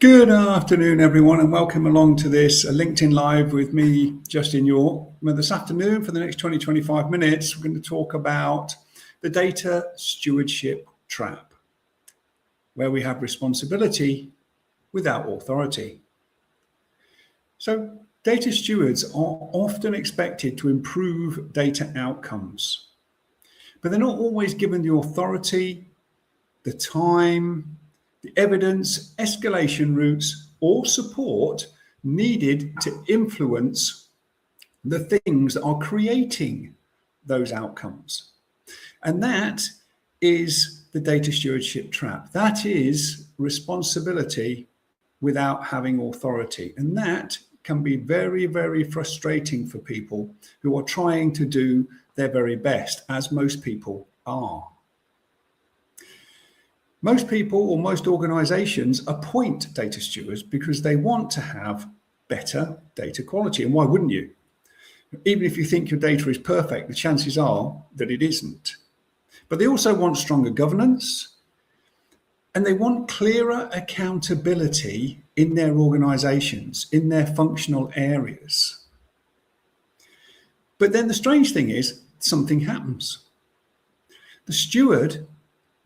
Good afternoon, everyone, and welcome along to this LinkedIn Live with me, Justin York. Well, this afternoon, for the next 25 minutes, we're going to talk about the data stewardship trap, where we have responsibility without authority. So, data stewards are often expected to improve data outcomes, but they're not always given the authority, the time, the evidence, escalation routes, or support needed to influence the things that are creating those outcomes. And that is the data stewardship trap. That is responsibility without having authority. And that can be very, very frustrating for people who are trying to do their very best, as most people are. Most people or most organizations appoint data stewards because they want to have better data quality. And why wouldn't you? Even if you think your data is perfect, the chances are that it isn't. But they also want stronger governance, and they want clearer accountability in their organizations, in their functional areas. But then the strange thing is, something happens. The steward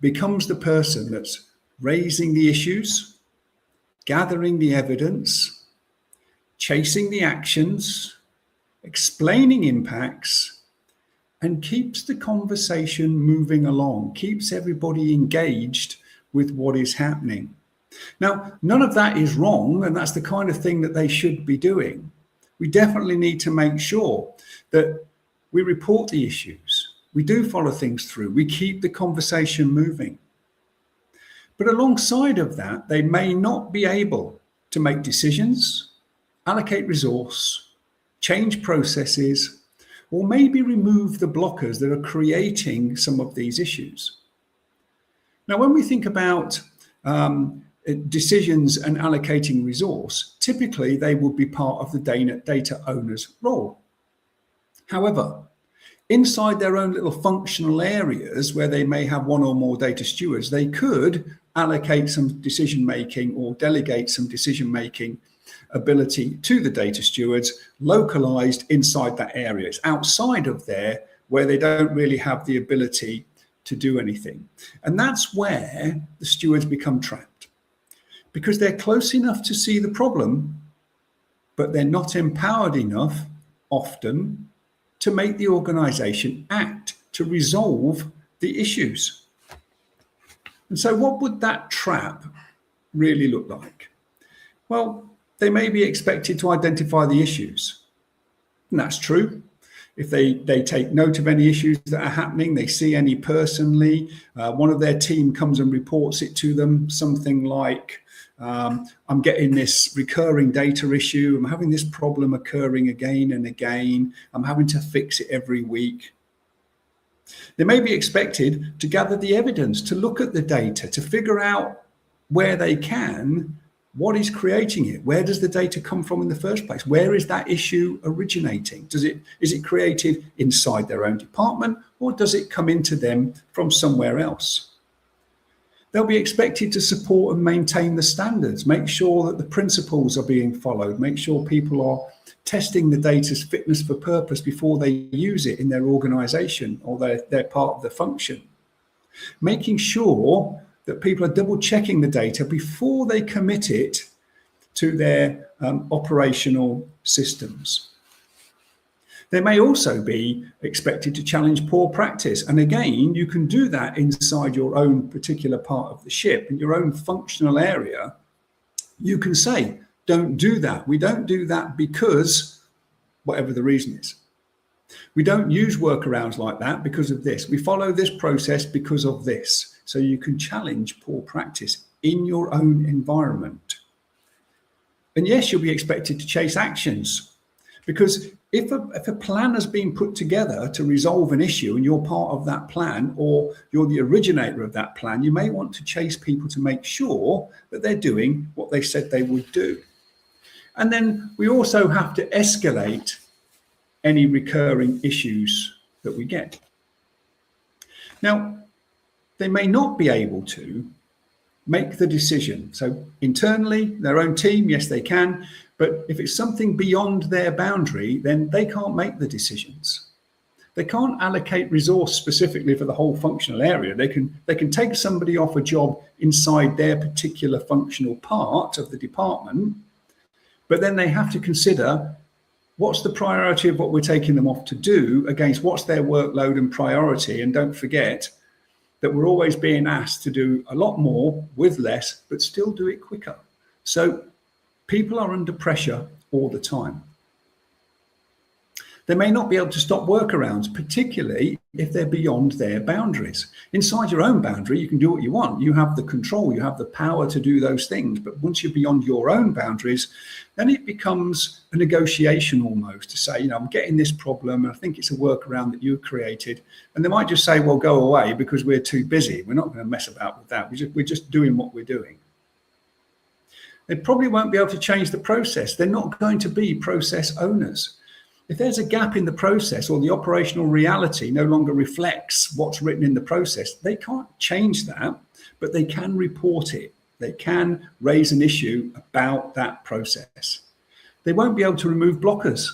becomes the person that's raising the issues, gathering the evidence, chasing the actions, explaining impacts, and keeps the conversation moving along, keeps everybody engaged with what is happening. Now, none of that is wrong, and that's the kind of thing that they should be doing. We definitely need to make sure that we report the issues. We do follow things through. We keep the conversation moving. But alongside of that, they may not be able to make decisions, allocate resource, change processes, or maybe remove the blockers that are creating some of these issues. Now, when we think about decisions and allocating resource, typically they would be part of the data owner's role. However, inside their own little functional areas where they may have one or more data stewards, they could allocate some decision-making or delegate some decision-making ability to the data stewards localized inside that area. It's outside of there where they don't really have the ability to do anything. And that's where the stewards become trapped, because they're close enough to see the problem, but they're not empowered enough often to make the organization act to resolve the issues. And so what would that trap really look like? Well, they may be expected to identify the issues. And that's true. If they take note of any issues that are happening, they see any personally, one of their team comes and reports it to them, something like, I'm getting this recurring data issue. I'm having this problem occurring again and again. I'm having to fix it every week. They may be expected to gather the evidence, to look at the data, to figure out where they can, what is creating it? Where does the data come from in the first place? Where is that issue originating? Is it created inside their own department, or does it come into them from somewhere else? They'll be expected to support and maintain the standards, make sure that the principles are being followed, make sure people are testing the data's fitness for purpose before they use it in their organization or they're part of the function. Making sure that people are double checking the data before they commit it to their operational systems. They may also be expected to challenge poor practice. And again, you can do that inside your own particular part of the ship, in your own functional area. You can say, don't do that. We don't do that because whatever the reason is. We don't use workarounds like that because of this. We follow this process because of this. So you can challenge poor practice in your own environment. And yes, you'll be expected to chase actions, because if a plan has been put together to resolve an issue and you're part of that plan, or you're the originator of that plan, you may want to chase people to make sure that they're doing what they said they would do. And then we also have to escalate any recurring issues that we get. Now, they may not be able to make the decision. So internally, their own team, yes, they can. But if it's something beyond their boundary, then they can't make the decisions. They can't allocate resource specifically for the whole functional area. They can take somebody off a job inside their particular functional part of the department, but then they have to consider what's the priority of what we're taking them off to do against what's their workload and priority. And don't forget that we're always being asked to do a lot more with less, but still do it quicker. So people are under pressure all the time. They may not be able to stop workarounds, particularly if they're beyond their boundaries. Inside your own boundary, you can do what you want. You have the control, you have the power to do those things. But once you're beyond your own boundaries, then it becomes a negotiation almost to say, you know, I'm getting this problem, and I think it's a workaround that you created. And they might just say, well, go away because we're too busy. We're not going to mess about with that. We're just doing what we're doing. They probably won't be able to change the process. They're not going to be process owners. If there's a gap in the process or the operational reality no longer reflects what's written in the process, they can't change that, but they can report it. They can raise an issue about that process. They won't be able to remove blockers,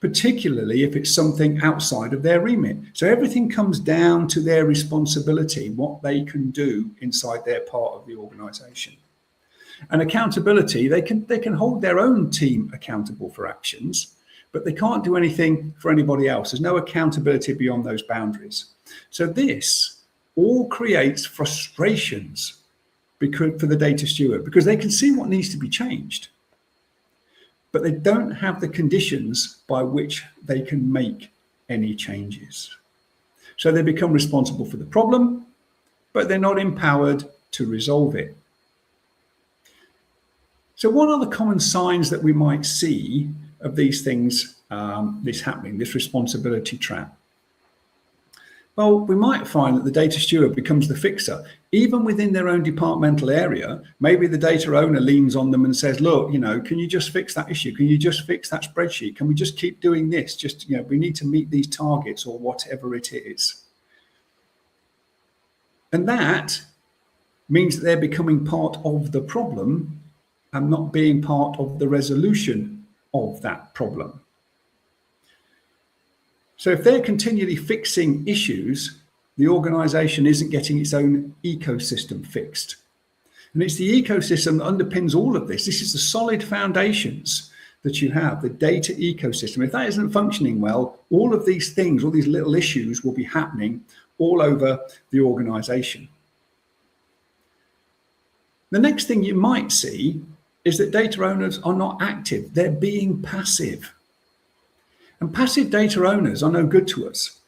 particularly if it's something outside of their remit. So everything comes down to their responsibility, what they can do inside their part of the organization. And accountability, they can hold their own team accountable for actions, but they can't do anything for anybody else. There's no accountability beyond those boundaries. So this all creates frustrations for the data steward, because they can see what needs to be changed, but they don't have the conditions by which they can make any changes. So they become responsible for the problem, but they're not empowered to resolve it. So what are the common signs that we might see of these things, this happening, this responsibility trap? Well, we might find that the data steward becomes the fixer. Even within their own departmental area, maybe the data owner leans on them and says, look, you know, can you just fix that issue? Can you just fix that spreadsheet? Can we just keep doing this? Just, you know, we need to meet these targets or whatever it is. And that means that they're becoming part of the problem and not being part of the resolution of that problem. So if they're continually fixing issues, the organization isn't getting its own ecosystem fixed. And it's the ecosystem that underpins all of this. This is the solid foundations that you have, the data ecosystem. If that isn't functioning well, all of these things, all these little issues will be happening all over the organization. The next thing you might see is that data owners are not active. They're being passive. And passive data owners are no good to us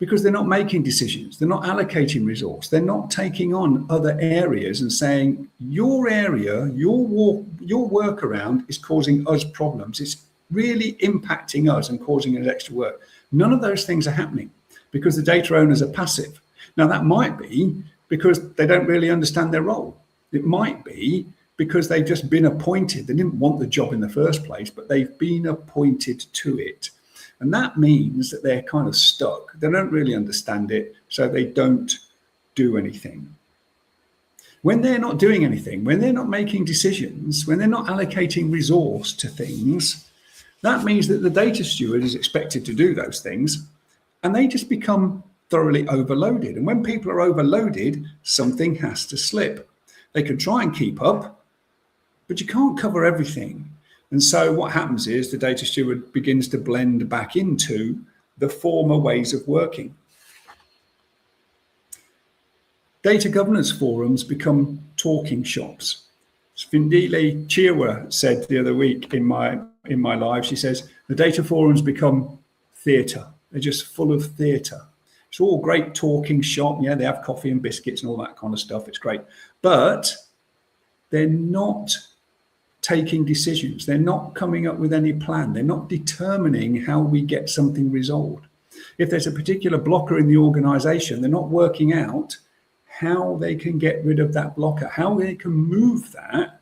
because they're not making decisions. They're not allocating resource. They're not taking on other areas and saying, your area, your workaround is causing us problems. It's really impacting us and causing us extra work. None of those things are happening because the data owners are passive. Now, that might be because they don't really understand their role. It might be because they've just been appointed. They didn't want the job in the first place, but they've been appointed to it. And that means that they're kind of stuck. They don't really understand it, so they don't do anything. When they're not doing anything, when they're not making decisions, when they're not allocating resource to things, that means that the data steward is expected to do those things, and they just become thoroughly overloaded. And when people are overloaded, something has to slip. They can try and keep up, but you can't cover everything. And so what happens is the data steward begins to blend back into the former ways of working. Data governance forums become talking shops. Svindile Chirwa said the other week in my live, she says, the data forums become theatre. They're just full of theatre. It's all great talking shop. Yeah, they have coffee and biscuits and all that kind of stuff. It's great. But they're not taking decisions. They're not coming up with any plan. They're not determining how we get something resolved. If there's a particular blocker in the organization, they're not working out how they can get rid of that blocker, how they can move that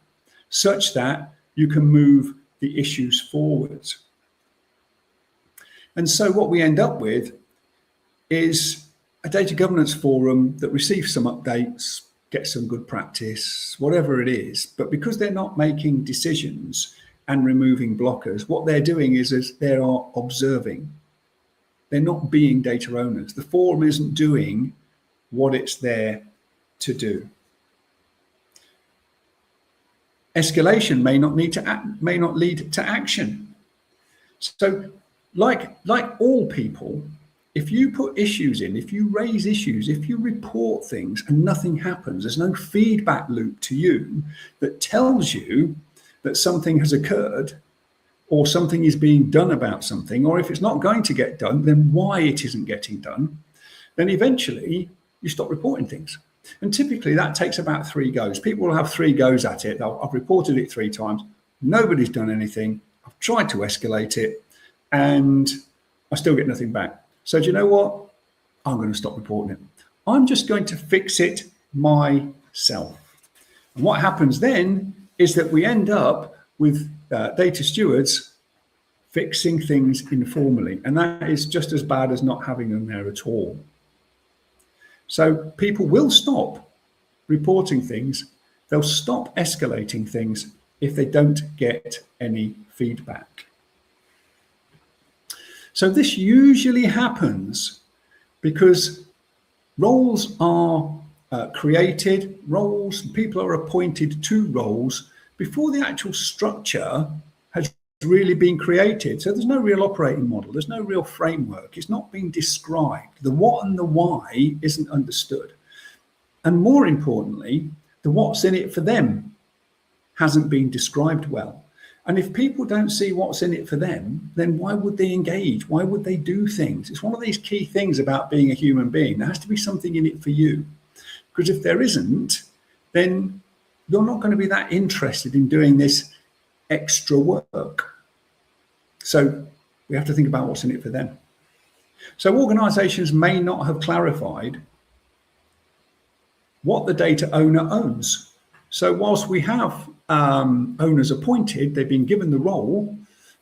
such that you can move the issues forwards. And so what we end up with is a data governance forum that receives some updates, get some good practice, whatever it is. But because they're not making decisions and removing blockers, what they're doing is they are observing. They're not being data owners. The forum isn't doing what it's there to do. Escalation may not lead to action. So, like all people, if you put issues in, if you raise issues, if you report things and nothing happens, there's no feedback loop to you that tells you that something has occurred or something is being done about something, or if it's not going to get done, then why it isn't getting done, then eventually you stop reporting things. And typically that takes about 3 goes. People will have 3 goes at it. I've reported it 3 times. Nobody's done anything. I've tried to escalate it and I still get nothing back. So do you know what? I'm going to stop reporting it. I'm just going to fix it myself. And what happens then is that we end up with data stewards fixing things informally. And that is just as bad as not having them there at all. So people will stop reporting things. They'll stop escalating things if they don't get any feedback. So this usually happens because roles are created, people are appointed to roles before the actual structure has really been created. So there's no real operating model, there's no real framework, it's not being described. The what and the why isn't understood. And more importantly, the what's in it for them hasn't been described well. And if people don't see what's in it for them, then why would they engage? Why would they do things? It's one of these key things about being a human being. There has to be something in it for you. Because if there isn't, then you're not going to be that interested in doing this extra work. So we have to think about what's in it for them. So organizations may not have clarified what the data owner owns. So whilst we have owners appointed, they've been given the role,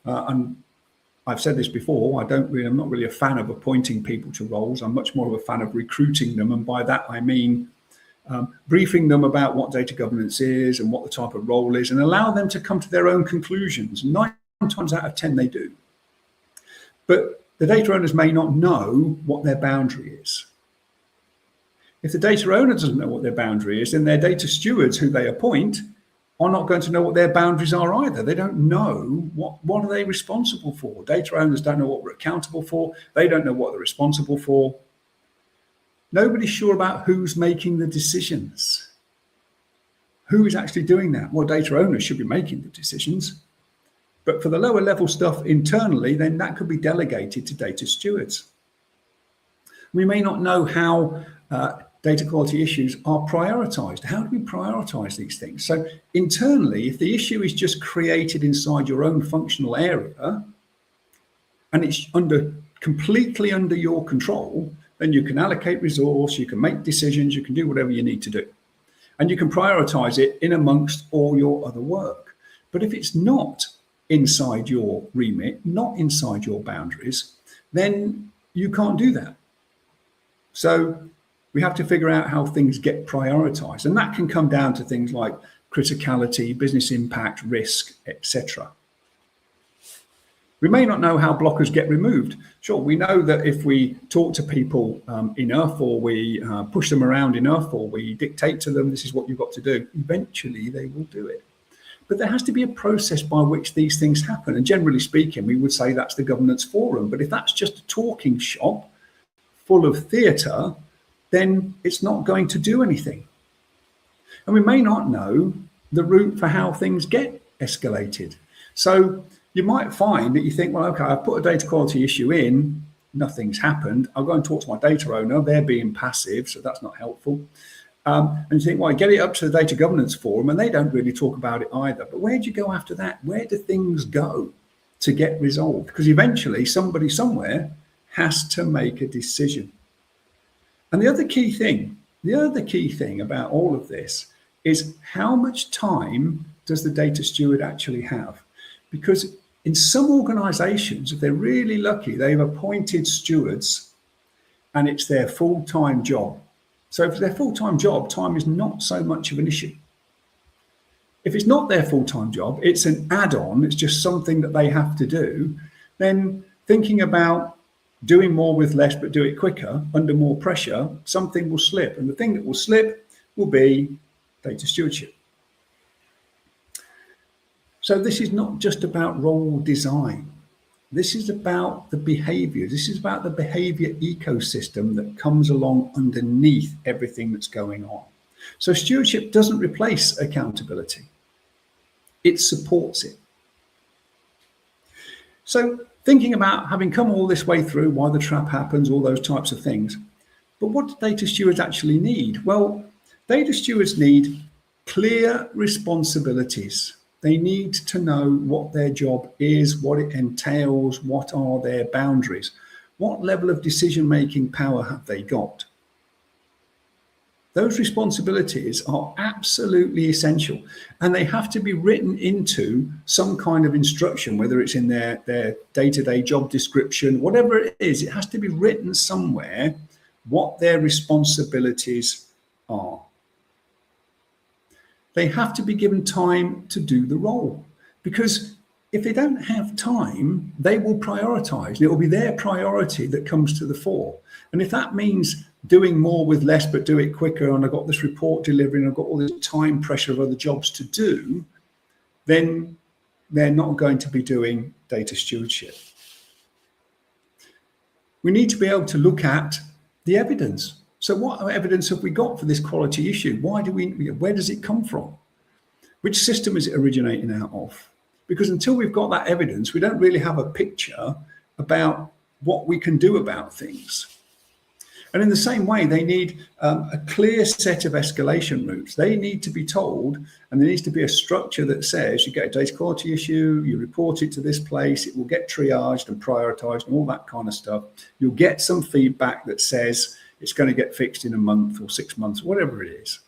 and I've said this before, I'm not really a fan of appointing people to roles. I'm much more of a fan of recruiting them. And by that, I mean briefing them about what data governance is and what the type of role is and allow them to come to their own conclusions. 9 times out of 10, they do. But the data owners may not know what their boundary is. If the data owner doesn't know what their boundary is, then their data stewards who they appoint are not going to know what their boundaries are either. They don't know what are they responsible for. Data owners don't know what we're accountable for. They don't know what they're responsible for. Nobody's sure about who's making the decisions. Who is actually doing that? Well, data owners should be making the decisions. But for the lower level stuff internally, then that could be delegated to data stewards. We may not know how data quality issues are prioritized. How do we prioritize these things? So internally, if the issue is just created inside your own functional area and it's completely under your control, then you can allocate resource, you can make decisions, you can do whatever you need to do. And you can prioritize it in amongst all your other work. But if it's not inside your remit, not inside your boundaries, then you can't do that. So we have to figure out how things get prioritized. And that can come down to things like criticality, business impact, risk, etc. We may not know how blockers get removed. Sure, we know that if we talk to people enough, or we push them around enough, or we dictate to them, this is what you've got to do, eventually they will do it. But there has to be a process by which these things happen. And generally speaking, we would say that's the governance forum. But if that's just a talking shop full of theatre, then it's not going to do anything. And we may not know the route for how things get escalated. So you might find that you think, well, okay, I've put a data quality issue in, nothing's happened. I'll go and talk to my data owner. They're being passive, so that's not helpful. And you think, well, I get it up to the data governance forum, and they don't really talk about it either. But where do you go after that? Where do things go to get resolved? Because eventually somebody somewhere has to make a decision. And the other key thing about all of this is how much time does the data steward actually have? Because in some organizations, if they're really lucky, they've appointed stewards and it's their full-time job. So if it's their full-time job, time is not so much of an issue. If it's not their full-time job, it's an add-on, it's just something that they have to do, then thinking about doing more with less but do it quicker under more pressure, something will slip. And the thing that will slip will be data stewardship. So this is not just about role design. This is about the behavior. This is about the behavior ecosystem that comes along underneath everything that's going on. So stewardship doesn't replace accountability. It supports it. So thinking about having come all this way through, why the trap happens, all those types of things. But what do data stewards actually need? Well, data stewards need clear responsibilities. They need to know what their job is, what it entails, what are their boundaries, what level of decision-making power have they got. Those responsibilities are absolutely essential, and they have to be written into some kind of instruction, whether it's in their day-to-day job description, whatever it is, it has to be written somewhere what their responsibilities are. They have to be given time to do the role, because if they don't have time, they will prioritize. It will be their priority that comes to the fore. And if that means doing more with less, but do it quicker, and I've got this report delivering, I've got all this time pressure of other jobs to do, then they're not going to be doing data stewardship. We need to be able to look at the evidence. So what evidence have we got for this quality issue? Where does it come from? Which system is it originating out of? Because until we've got that evidence, we don't really have a picture about what we can do about things. And in the same way, they need a clear set of escalation routes. They need to be told, and there needs to be a structure that says you get a data quality issue, you report it to this place, it will get triaged and prioritized and all that kind of stuff. You'll get some feedback that says it's going to get fixed in a month or 6 months, whatever it is.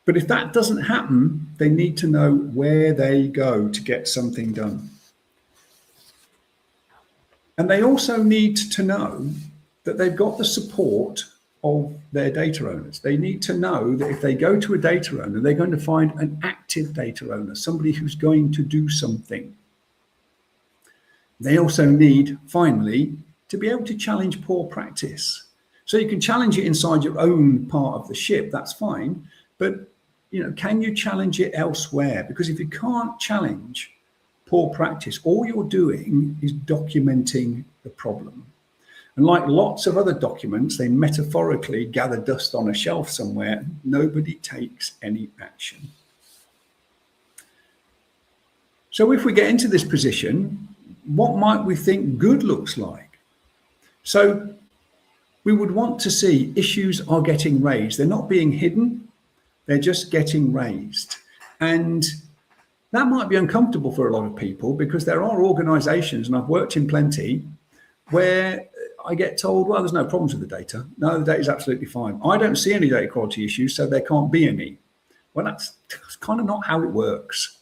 But if that doesn't happen, they need to know where they go to get something done. And they also need to know that they've got the support of their data owners. They need to know that if they go to a data owner, they're going to find an active data owner, somebody who's going to do something. They also need, finally, to be able to challenge poor practice. So you can challenge it inside your own part of the ship, that's fine. But can you challenge it elsewhere? Because if you can't challenge poor practice, all you're doing is documenting the problem. And like lots of other documents, they metaphorically gather dust on a shelf somewhere. Nobody takes any action. So if we get into this position, what might we think good looks like? So we would want to see issues are getting raised. They're not being hidden. They're just getting raised. And that might be uncomfortable for a lot of people, because there are organizations, and I've worked in plenty, where I get told, well, there's no problems with the data. No, the data is absolutely fine. I don't see any data quality issues, so there can't be any. Well, that's kind of not how it works.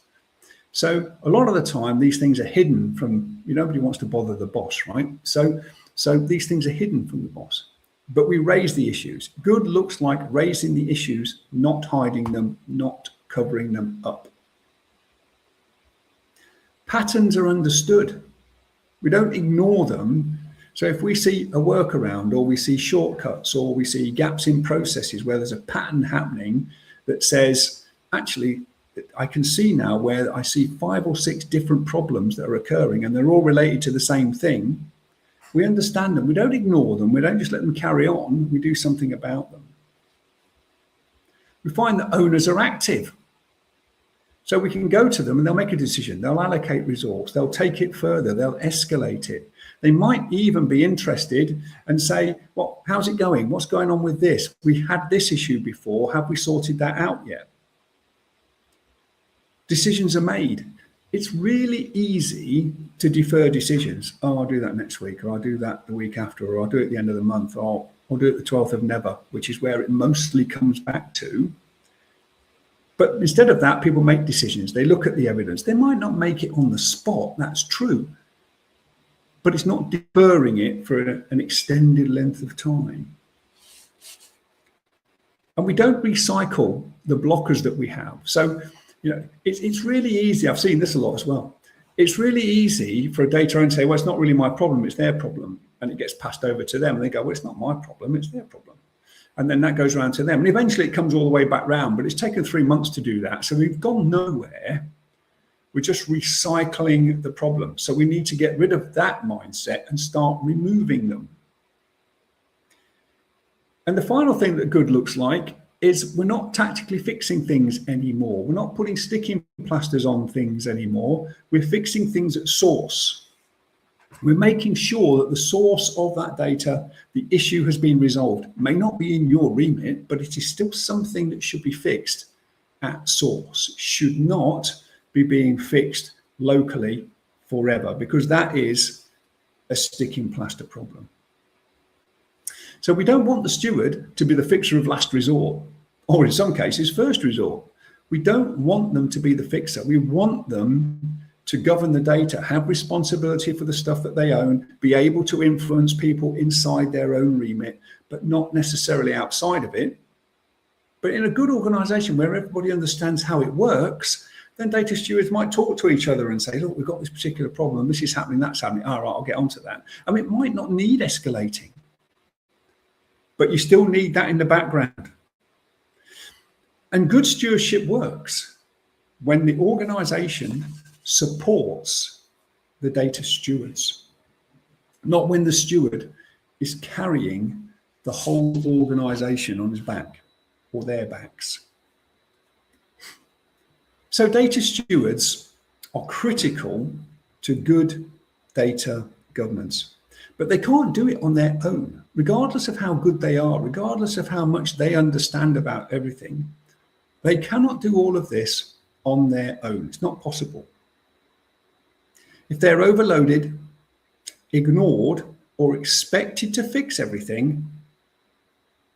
So a lot of the time, these things are hidden from, nobody wants to bother the boss, right? So these things are hidden from the boss. But we raise the issues. Good looks like raising the issues, not hiding them, not covering them up. Patterns are understood. We don't ignore them. So if we see a workaround, or we see shortcuts, or we see gaps in processes where there's a pattern happening that says, actually, I can see now where I see 5 or 6 different problems that are occurring, and they're all related to the same thing. We understand them. We don't ignore them. We don't just let them carry on. We do something about them. We find that owners are active. So we can go to them and they'll make a decision. They'll allocate resource. They'll take it further. They'll escalate it. They might even be interested and say, well, how's it going? What's going on with this? We had this issue before. Have we sorted that out yet? Decisions are made. It's really easy to defer decisions. Oh, I'll do that next week, or I'll do that the week after, or I'll do it at the end of the month, or I'll do it the 12th of never, which is where it mostly comes back to. But instead of that, people make decisions. They look at the evidence. They might not make it on the spot. That's true. But it's not deferring it for an extended length of time. And we don't recycle the blockers that we have. So, it's really easy. I've seen this a lot as well. It's really easy for a data owner to say, well, it's not really my problem, it's their problem. And it gets passed over to them. And they go, well, it's not my problem, it's their problem. And then that goes around to them. And eventually it comes all the way back round, but it's taken 3 months to do that. So we've gone nowhere. We're just recycling the problem. So we need to get rid of that mindset and start removing them. And the final thing that good looks like is we're not tactically fixing things anymore. We're not putting sticking plasters on things anymore. We're fixing things at source. We're making sure that the source of that data, the issue has been resolved. It may not be in your remit, but it is still something that should be fixed at source. It should not be being fixed locally forever, because that is a sticking plaster problem. So we don't want the steward to be the fixer of last resort, or in some cases, first resort. We don't want them to be the fixer. We want them to govern the data, have responsibility for the stuff that they own, be able to influence people inside their own remit, but not necessarily outside of it. But in a good organization where everybody understands how it works, then data stewards might talk to each other and say, look, we've got this particular problem, this is happening, that's happening. All right, I'll get onto that. I mean, it might not need escalating, but you still need that in the background. And good stewardship works when the organization supports the data stewards, not when the steward is carrying the whole organization on his back or their backs. So data stewards are critical to good data governance, but they can't do it on their own, regardless of how good they are, regardless of how much they understand about everything. They cannot do all of this on their own. It's not possible. If they're overloaded, ignored, or expected to fix everything,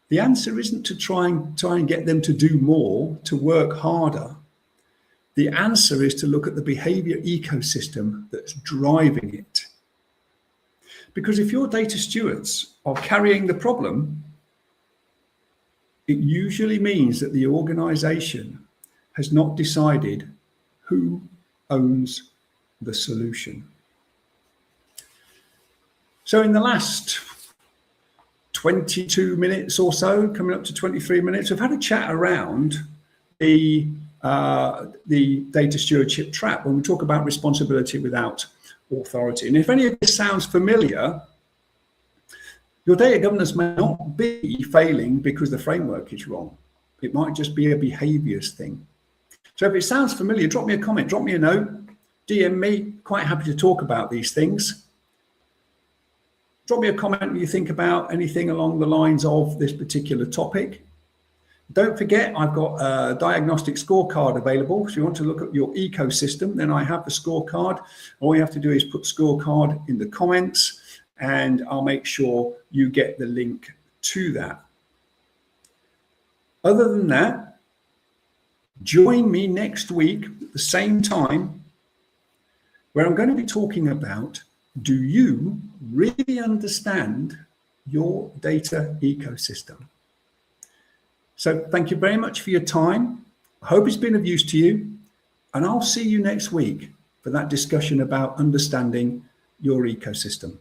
the answer isn't to try and get them to do more, to work harder. The answer is to look at the behavior ecosystem that's driving it. Because if your data stewards are carrying the problem, it usually means that the organization has not decided who owns the solution. So in the last 22 minutes or so, coming up to 23 minutes, we've had a chat around the data stewardship trap when we talk about responsibility without authority. And if any of this sounds familiar, your data governance may not be failing because the framework is wrong. It might just be a behaviors thing. So if it sounds familiar, drop me a comment, drop me a note, DM me, quite happy to talk about these things. Drop me a comment when you think about anything along the lines of this particular topic. Don't forget, I've got a diagnostic scorecard available. So if you want to look at your ecosystem, then I have the scorecard. All you have to do is put scorecard in the comments and I'll make sure you get the link to that. Other than that, join me next week at the same time, where I'm going to be talking about, do you really understand your data ecosystem? So thank you very much for your time. I hope it's been of use to you, and I'll see you next week for that discussion about understanding your ecosystem.